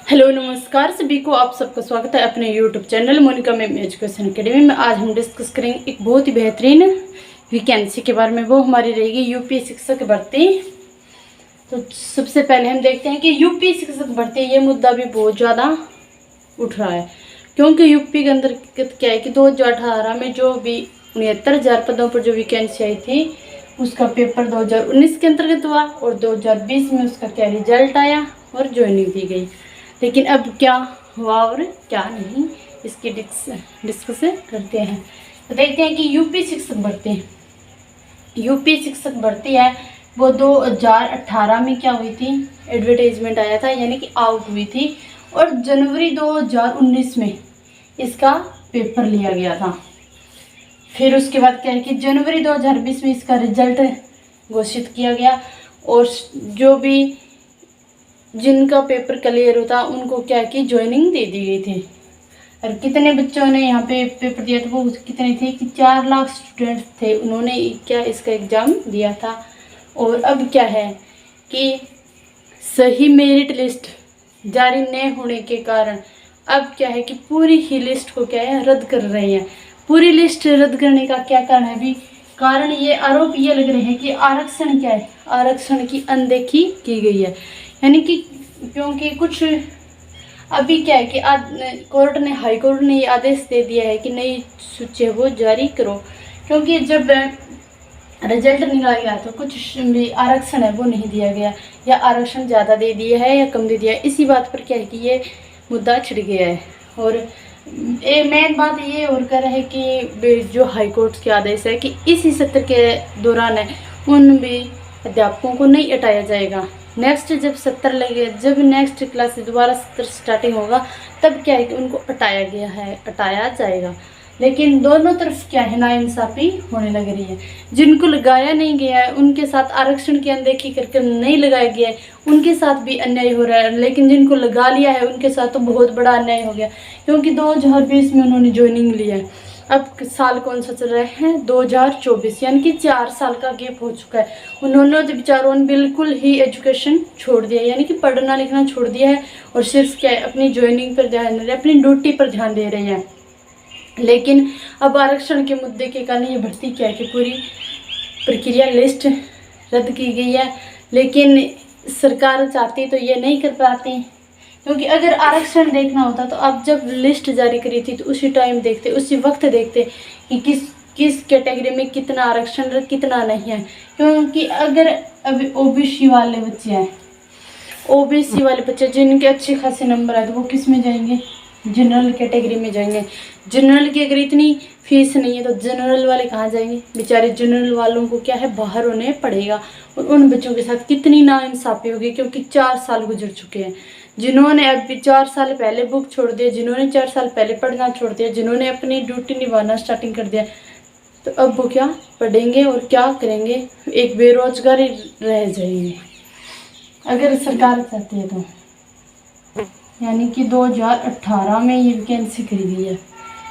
Hello नमस्कार सभी को, आप सबका स्वागत है अपने YouTube channel Monika ma'am education academy में। आज हम डिस्कस करेंगे एक बहुत ही बेहतरीन वैकेंसी के बारे में। वो हमारी रहेगी यूपी शिक्षक भर्ती। तो सबसे पहले हम देखते हैं कि यूपी शिक्षक भर्ती, ये मुद्दा भी बहुत ज़्यादा उठ रहा है, क्योंकि यूपी के अंदर क्या है कि 2018 में जो भी 69,000 पदों पर जो वैकेंसी आई थी, उसका पेपर 2019 के अंतर्गत हुआ और 2020 में उसका क्या रिजल्ट आया और ज्वाइनिंग दी गई। लेकिन अब क्या हुआ और क्या नहीं, इसकी डिस्कस करते हैं। तो देखते हैं कि यूपी शिक्षक भर्ती है वो 2018 में क्या हुई थी, एडवर्टाइजमेंट आया था, यानी कि आउट हुई थी, और जनवरी 2019 में इसका पेपर लिया गया था। फिर उसके बाद क्या है कि जनवरी 2020 में इसका रिजल्ट घोषित किया गया, और जो भी जिनका पेपर क्लियर होता उनको क्या कि ज्वाइनिंग दे दी गई थी। और कितने बच्चों ने यहाँ पे पेपर दिया था, वो कितने थे कि 4 लाख स्टूडेंट्स थे, उन्होंने क्या इसका एग्ज़ाम दिया था। और अब क्या है कि सही मेरिट लिस्ट जारी न होने के कारण अब क्या है कि पूरी ही लिस्ट को क्या है रद्द कर रहे हैं। पूरी लिस्ट रद्द करने का क्या कारण है? अभी कारण ये आरोप ये लग रहे हैं कि आरक्षण क्या है, आरक्षण की अनदेखी की गई है। यानी कि क्योंकि कुछ अभी क्या है कि हाई कोर्ट ने ये आदेश दे दिया है कि नई सूची है वो जारी करो, क्योंकि जब रिजल्ट निकाला गया तो कुछ भी आरक्षण है वो नहीं दिया गया, या आरक्षण ज़्यादा दे दिया है या कम दे दिया है। इसी बात पर क्या है कि ये मुद्दा छिड़ गया है। और मेन बात ये और कर है कि जो हाई कोर्ट के आदेश है कि इसी सत्र के दौरान है उन भी अध्यापकों को नहीं हटाया जाएगा। नेक्स्ट जब सत्र लगे, जब नेक्स्ट क्लास से दोबारा सत्र स्टार्टिंग होगा, तब क्या है कि उनको हटाया जाएगा। लेकिन दोनों तरफ क्या है नाइंसाफ़ी होने लग रही है। जिनको लगाया नहीं गया है उनके साथ आरक्षण की अनदेखी करके नहीं लगाया गया है, उनके साथ भी अन्याय हो रहा है। लेकिन जिनको लगा लिया है उनके साथ तो बहुत बड़ा अन्याय हो गया, क्योंकि 2020 में उन्होंने ज्वाइनिंग लिया है। अब साल कौन सा चल रहा है? 2024, यानी कि 4 साल का गैप हो चुका है। उन्होंने तो बेचारों ने बिल्कुल ही एजुकेशन छोड़ दिया, यानी कि पढ़ना लिखना छोड़ दिया है, और सिर्फ क्या है अपनी ज्वाइनिंग पर ध्यान दे रहे हैं, अपनी ड्यूटी पर ध्यान दे रहे हैं। लेकिन अब आरक्षण के मुद्दे के कारण ये भर्ती क्या है कि पूरी प्रक्रिया लिस्ट रद्द की गई है। लेकिन सरकार चाहती तो ये नहीं कर पाती, क्योंकि अगर आरक्षण देखना होता तो अब जब लिस्ट जारी करी थी तो उसी टाइम देखते, उसी वक्त देखते कि किस कैटेगरी में कितना आरक्षण कितना नहीं है। क्योंकि अगर अभी ओबीसी वाले बच्चे जिनके अच्छे खासे नंबर आए तो वो किस में जाएंगे? जनरल कैटेगरी में जाएंगे। जनरल की अगर इतनी फीस नहीं है तो जनरल वाले कहाँ जाएंगे? बेचारे जनरल वालों को क्या है बाहर होने पड़ेगा, और उन बच्चों के साथ कितनी नाइंसाफ़ी होगी, क्योंकि 4 साल गुजर चुके हैं। जिन्होंने अभी 4 साल पहले बुक छोड़ दिया, जिन्होंने 4 साल पहले पढ़ना छोड़ दिया, जिन्होंने अपनी ड्यूटी निभाना स्टार्टिंग कर दिया, तो अब वो क्या पढ़ेंगे और क्या करेंगे? एक बेरोजगार ही रह जाएंगे अगर सरकार चाहती है तो। यानी कि 2018 में ये वैकेंसी करी गई है,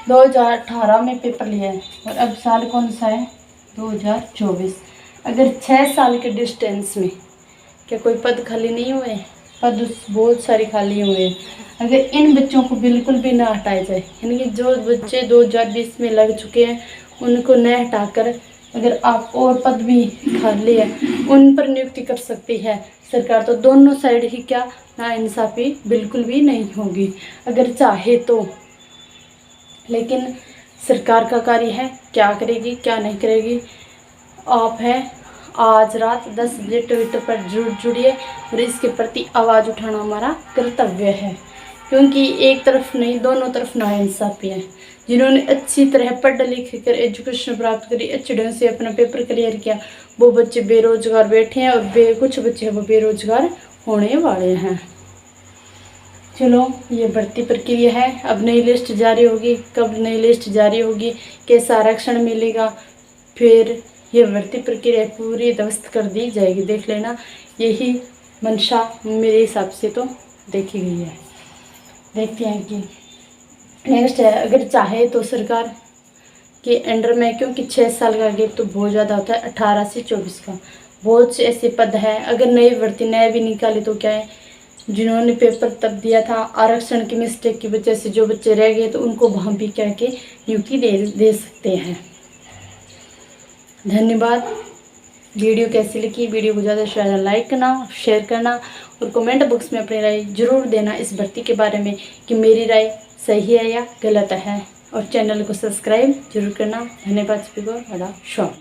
2018 में पेपर लिया है, और अब साल कौन सा है? 2024। अगर 6 साल के डिस्टेंस में क्या कोई पद खाली नहीं हुए? पद बहुत सारे खाली हुए हैं। अगर इन बच्चों को बिल्कुल भी ना हटाया जाए, यानी कि जो बच्चे 2020 में लग चुके हैं उनको न हटाकर अगर आप और पद भी खाली है उन पर नियुक्ति कर सकती है सरकार, तो दोनों साइड ही क्या नाइंसाफ़ी बिल्कुल भी नहीं होगी अगर चाहे तो। लेकिन सरकार का कार्य है, क्या करेगी क्या नहीं करेगी। आप है आज रात 10 बजे ट्विटर पर जुड़िए, और इसके प्रति आवाज़ उठाना हमारा कर्तव्य है, क्योंकि एक तरफ नहीं दोनों तरफ नाइंसाफ़ी है। जिन्होंने अच्छी तरह पढ़ लिख कर एजुकेशन प्राप्त करी, अच्छे ढंग से अपना पेपर क्लियर किया, वो बच्चे बेरोजगार बैठे हैं, और कुछ बच्चे हैं वो बेरोजगार होने वाले हैं। चलो, ये भर्ती प्रक्रिया है। अब नई लिस्ट जारी होगी, कब नई लिस्ट जारी होगी, कैसा आरक्षण मिलेगा, फिर ये भर्ती प्रक्रिया पूरी ध्वस्त कर दी जाएगी। देख लेना, यही मंशा मेरे हिसाब से तो देखी गई है। देखते हैं कि नेक्स्ट है, अगर चाहे तो सरकार के अंडर में, क्योंकि 6 साल का गैप तो बहुत ज़्यादा होता है, 18 से 24 का बहुत से ऐसे पद हैं। अगर नई भर्ती नया भी निकाले तो क्या है जिन्होंने पेपर तब दिया था, आरक्षण की मिस्टेक की वजह से जो बच्चे रह गए तो उनको वहाँ भी क्या के नियुक्ति दे सकते हैं। धन्यवाद। वीडियो कैसी लगी, वीडियो को ज़्यादा से ज़्यादा लाइक करना, शेयर करना और कमेंट बॉक्स में अपनी राय जरूर देना इस भर्ती के बारे में कि मेरी राय सही है या गलत है, और चैनल को सब्सक्राइब जरूर करना। धन्यवाद सभी को। बड़ा शौक।